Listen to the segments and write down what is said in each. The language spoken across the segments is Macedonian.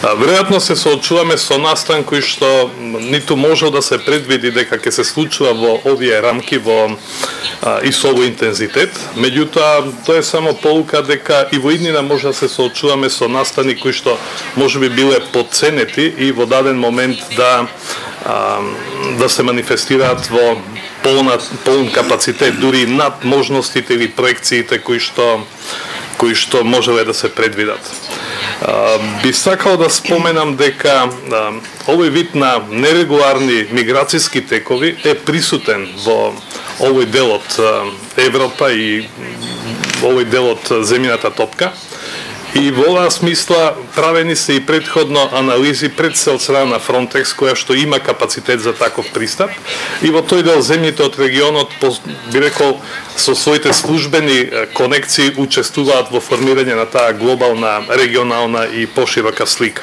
Веројатно се соочуваме со настан кој што ниту може да се предвиди дека ќе се случува во овие рамки и со овој интензитет. Меѓутоа, тоа е само полука дека и во иднина може да се соочуваме со настани кои што можеби биле подценети и во даден момент да се манифестираат во полн капацитет, дури над можностите или проекциите кои што можеле да се предвидат. Би сакал да споменам дека овој вид на нерегуларни миграцијски текови е присутен во овој дел од Европа и овој дел од земјината топка. И во оваа смисла правени се и предходно анализи пред се од страна на Frontex, која што има капацитет за таков пристап. И во тој дел земјите од регионот, би рекол, со своите службени конекции учествуваат во формирање на таа глобална, регионална и поширока слика.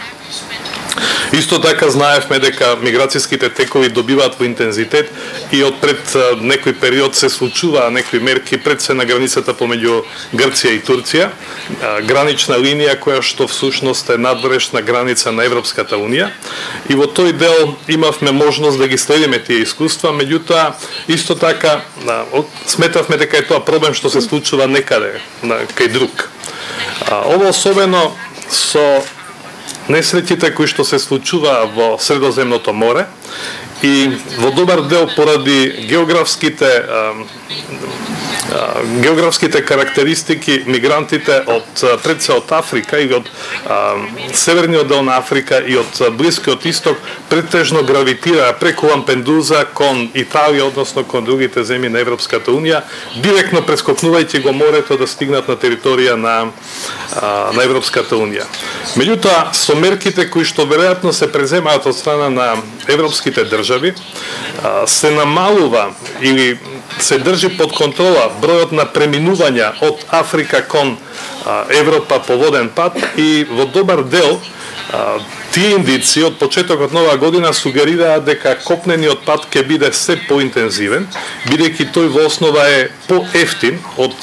Исто така знаевме дека миграцијските текови добиваат во интензитет и од пред некој период се случуваа некои мерки пред се на границата помеѓу Грција и Турција, гранична линија која што всушност е надворешна граница на Европската Унија. И во тој дел имавме можност да ги следиме тие искуства, меѓутоа исто така сметавме дека е тоа проблем што се случува некаде кај друг. Ова особено со несреќите кои што се случува во Средоземното море и во добар дел поради географските карактеристики мигрантите пред се од Африка и од северниот дел на Африка и од Блискиот исток претежно гравитира преку Лампедуза кон Италија, односно кон другите земји на Европската Унија, директно прескокнувајќи го морето да стигнат на територија на Европската Унија. Меѓутоа, со мерките кои што веројатно се преземаат од страна на европските држави, се намалува или се држи под контрола бројот на преминувања од Африка кон Европа по воден пат и во добар дел тие индици од почетокот на оваа година сугерираат дека копнениот пат ќе биде се поинтензивен, бидејќи тој во основа е поевтин од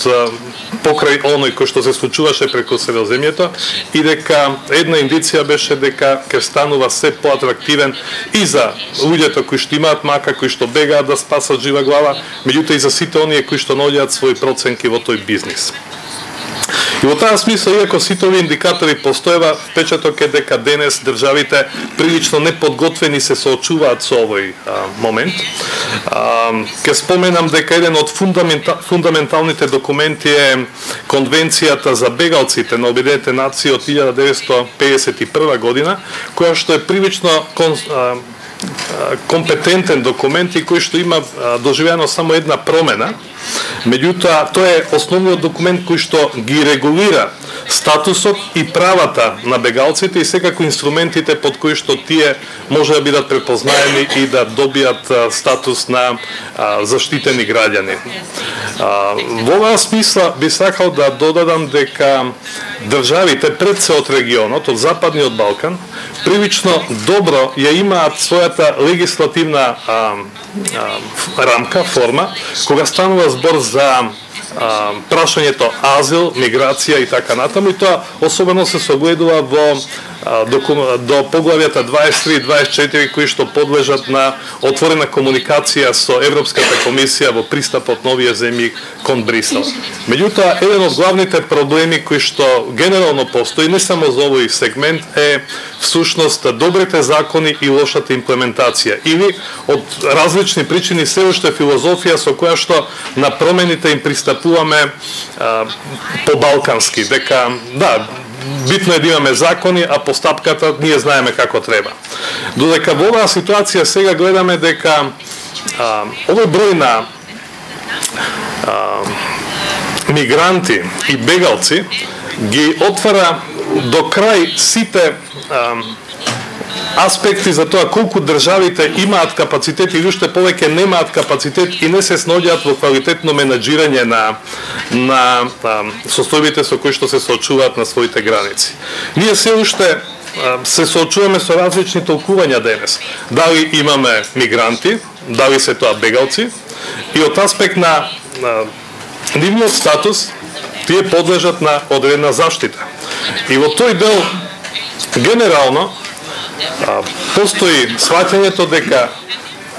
покрај оној кој што се случуваше преку Средоземјето и дека една индиција беше дека ќе станува се поатрактивен и за луѓето кои што имаат мака, кои што бегаат да спасат жива глава, меѓутоа и за сите оние кои што наоѓаат своји проценки во тој бизнис. И во таа смисла, иако сите овие индикатори постоева, впечаток е дека денес државите прилично неподготвени се соочуваат со овој момент. Ке споменам дека еден од фундаменталните документи е Конвенцијата за бегалците на Обединетите нации од 1951 година, која што е прилично компетентен документ и кој што има доживеано само една промена. Меѓутоа, тоа е основниот документ кој што ги регулира статусот и правата на бегалците и секако инструментите под кои што тие може да бидат препознаени и да добијат статус на заштитени граѓани. Во оваа смисла би сакал да додадам дека државите пред се од регионот, од Западниот Балкан, прилично добро ја имаат својата легислативна рамка, форма, кога станува збор за прашањето азил, миграција и така натаму, и тоа особено се согледува до поглавјата 23 и 24 кои што подлежат на отворена комуникација со Европската комисија во пристапот на овие земји кон Брисел. Меѓутоа, еден од главните проблеми кои што генерално постои, не само за овој сегмент, е всушност добрите закони и лошата имплементација. Или од различни причини се уште филозофија со која што на промените им пристапуваме по-балкански. Дека, да, битно е да имаме закони, а постапката ние знаеме како треба. Додека во оваа ситуација сега гледаме дека овој број на мигранти и бегалци ги отвара до крај сите аспекти за тоа колку државите имаат капацитет или уште повеќе немаат капацитет и не се сноѓаат во квалитетно менаџирање на состојбите со кои што се соочуваат на своите граници. Ние се уште се соочуваме со различни толкувања денес. Дали имаме мигранти, дали се тоа бегалци, и од аспект на нивниот статус тие подлежат на одредена заштита. И во тој дел генерално постои сваќањето дека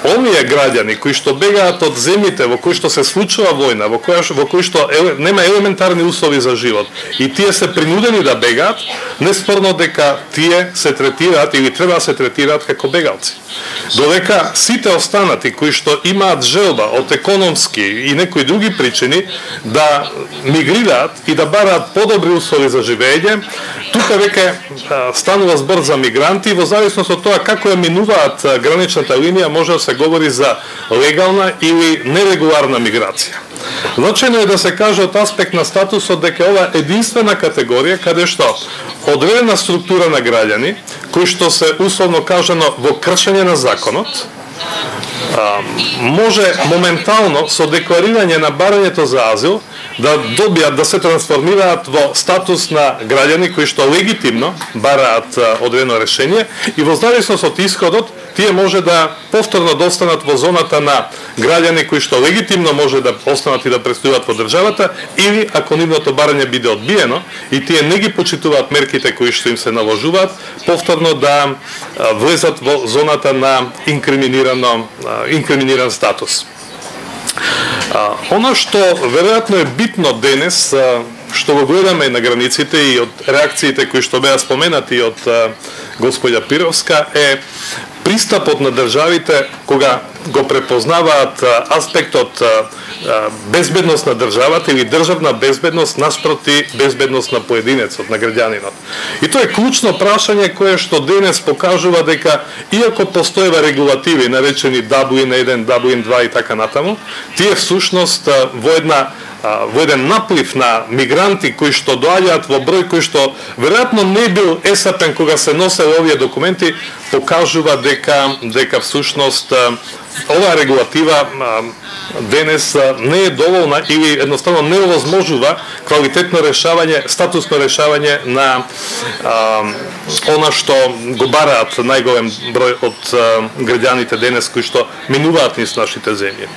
овие граѓани кои што бегаат од земјите во кои што се случува војна, во кои што нема елементарни услови за живот и тие се принудени да бегаат, неспорно дека тие се третираат или треба да се третираат како бегалци. Додека сите останати кои што имаат желба од економски и некои други причини да мигрираат и да бараат подобри услови за живење, тука веќе станува збор за мигранти, во зависност од тоа како ја минуваат граничната линија може да се говори за легална или нерегуларна миграција. Значено е да се каже од аспект на статусот дека ова е единствена категорија каде што одредена структура на граѓани кои што се условно кажано во кршење на законот може моментално со декларирање на барањето за азил да добијат, да се трансформираат во статус на граѓани кои што легитимно бараат одредено решение и во зависност од исходот тие може да повторно да останат во зоната на граѓани кои што легитимно може да останат и да престојуват во државата или ако нивното барање биде одбиено и тие не ги почитуваат мерките кои што им се наложуваат, повторно да влезат во зоната на инкриминиран статус. Оно што веројатно е битно денес, што го гледаме на границите и од реакциите кои што беа споменати од господја Пировска е пристапот на државите кога го препознаваат аспектот безбедност на државата или државна безбедност наспроти безбедност на поединецот, на граѓанинот. И тоа е клучно прашање кое што денес покажува дека иако постоева регулативи наречени Даблин 1, Даблин 2 и така натаму, тие всушност во еден наплив на мигранти кои што доаѓаат во број кој што веројатно не бил есапен кога се носеле овие документи, покажува дека всушност оваа регулатива денес не е доволна или едноставно не овозможува квалитетно решавање, статусно решавање на она што го бараат најголем број од граѓаните денес кои што минуваат низ нашите земји.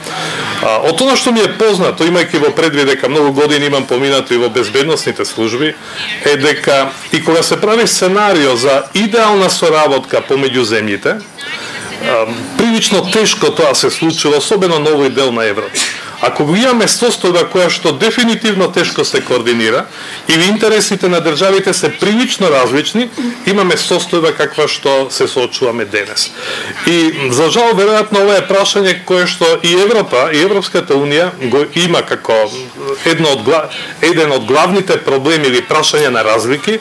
Од она што ми е познато, имајќи во предвид дека многу години имам поминато и во безбедносните служби, е дека и кога се прави сценарио за идеална соработка помеѓу земјите, прилично тешко тоа се случува, особено на овој дел на Европа. Ако го имаме состојба која што дефинитивно тешко се координира или интересите на државите се прилично различни, имаме состојба каква што се соочуваме денес. И за жал веројатно ова е прашање кое што и Европа и Европската унија го има како еден од главните проблеми или прашања на разлики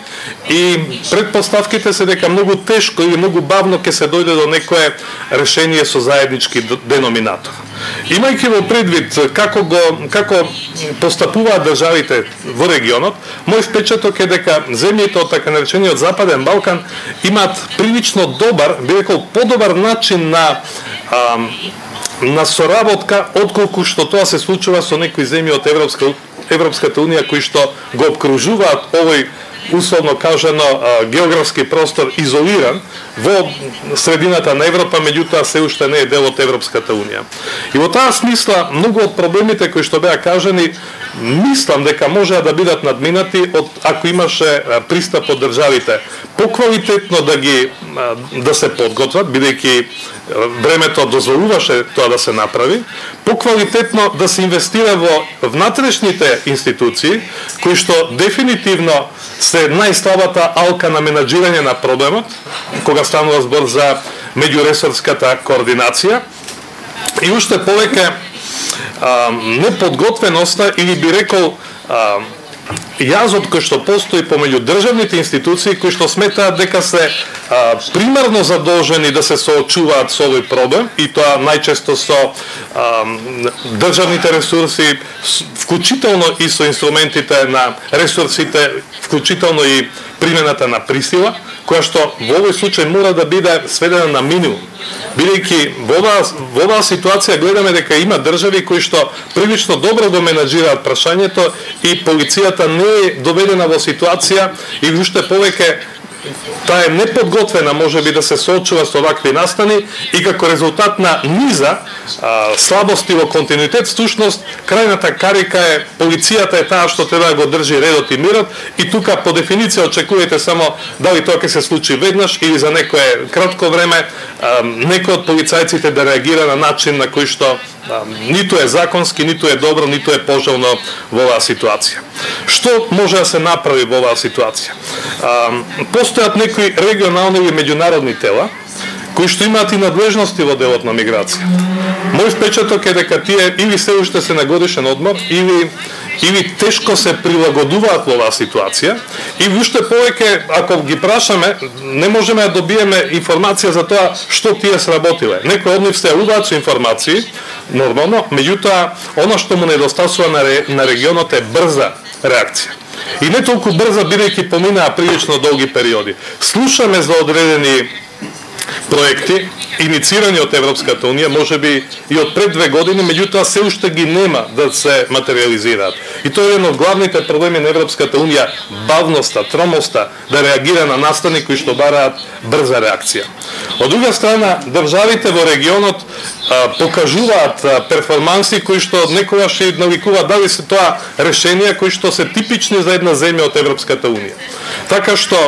и предпоставките се дека многу тешко или многу бавно ќе се дојде до некое решение со заеднички деноминатор. Имајќи во предвид како постапуваат државите во регионот, мој впечаток е дека земјите од така наречениот Западен Балкан имаат прилично добар, би рекол подобар начин на соработка отколку што тоа се случува со некои земји од Европската унија кои што го обкружуваат овој условно кажано географски простор изолиран во средината на Европа, меѓутоа се уште не е дел од Европската унија. И во таа смисла многу од проблемите кои што беа кажани, мислам дека можеа да бидат надминати ако имаше пристап од државите поквалитетно да се подготват, бидејќи времето дозволуваше тоа да се направи, поквалитетно да се инвестира во внатрешните институции кои што дефинитивно се најслабата алка на менаџирање на проблемот, кога станува збор за меѓуресорската координација и уште повеќе неподготвеноста или би рекол јазот кој што постои помеѓу државните институции кои што сметаат дека се примарно задолжени да се соочуваат со овој проблем и тоа најчесто со државните ресурси, вклучително и со инструментите на ресурсите, вклучително и примената на присила, која што во овој случај мора да биде сведена на минимум. Бидејќи во оваа ситуација гледаме дека има држави кои што прилично добро го менаџираат прашањето и полицијата не е доведена во ситуација и уште повеќе таа е неподготвена можеби да се соочува со овакви настани и како резултат на низа слабости во континуитет, всушност крајната карика е полицијата е таа што треба да го држи редот и мирот и тука по дефиниција очекувате само дали тоа ќе се случи веднаш или за некое кратко време некој од полицајците да реагира на начин на кој што ниту е законски, ниту е добро, ниту е пожелно во оваа ситуација. Што може да се направи во оваа ситуација? Постојат некои регионални или меѓународни тела кои што имаат и надлежности во делот на миграција. Мој впечаток е дека тие или се уште се на годишен одмор, или тешко се прилагодуваат во оваа ситуација, и уште повеќе, ако ги прашаме, не можеме да добиеме информација за тоа што тие сработиле. Некои од нив се јавуваат со информации, нормално, меѓутоа, она што му недостасува на регионот е брза реакција. И не толку брза, бидејќи поминаа прилично долги периоди. Слушаме за одредени проекти, иницирани од Европската Унија, можеби и од пред 2 години, меѓутоа се уште ги нема да се материализираат. И тоа е еден од главните проблеми на Европската Унија, бавноста, тромоста да реагира на настани кои што бараат брза реакција. Од друга страна, државите во регионот покажуваат перформанси кои што некогаш и навикуваат дали се тоа решенија кои што се типични за една земја од Европската Унија. Така што,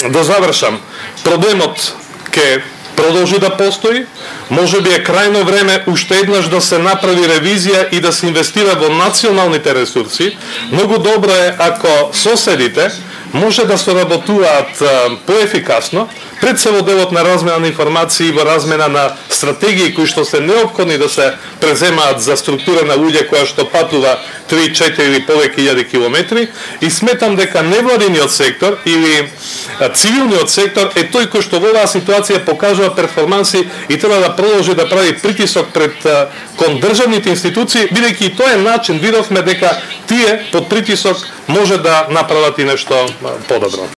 да завршам, проблемот ќе продолжи да постои, можеби е крајно време уште еднаш да се направи ревизија и да се инвестира во националните ресурси. Многу добро е ако соседите може да соработуваат поефикасно, пред се во делот на размена на информации, во размена на стратегии кои што се неопходни да се преземаат за структура на луѓе која што патува 3, 4 или повеќе илјади километри, и сметам дека невладиниот сектор или цивилниот сектор е тој кој што во оваа ситуација покажува перформанси и треба да продолжи да прави притисок пред кон државните институции, бидејќи тоа е начин, видовме дека тие под притисок може да направат и нешто подобро.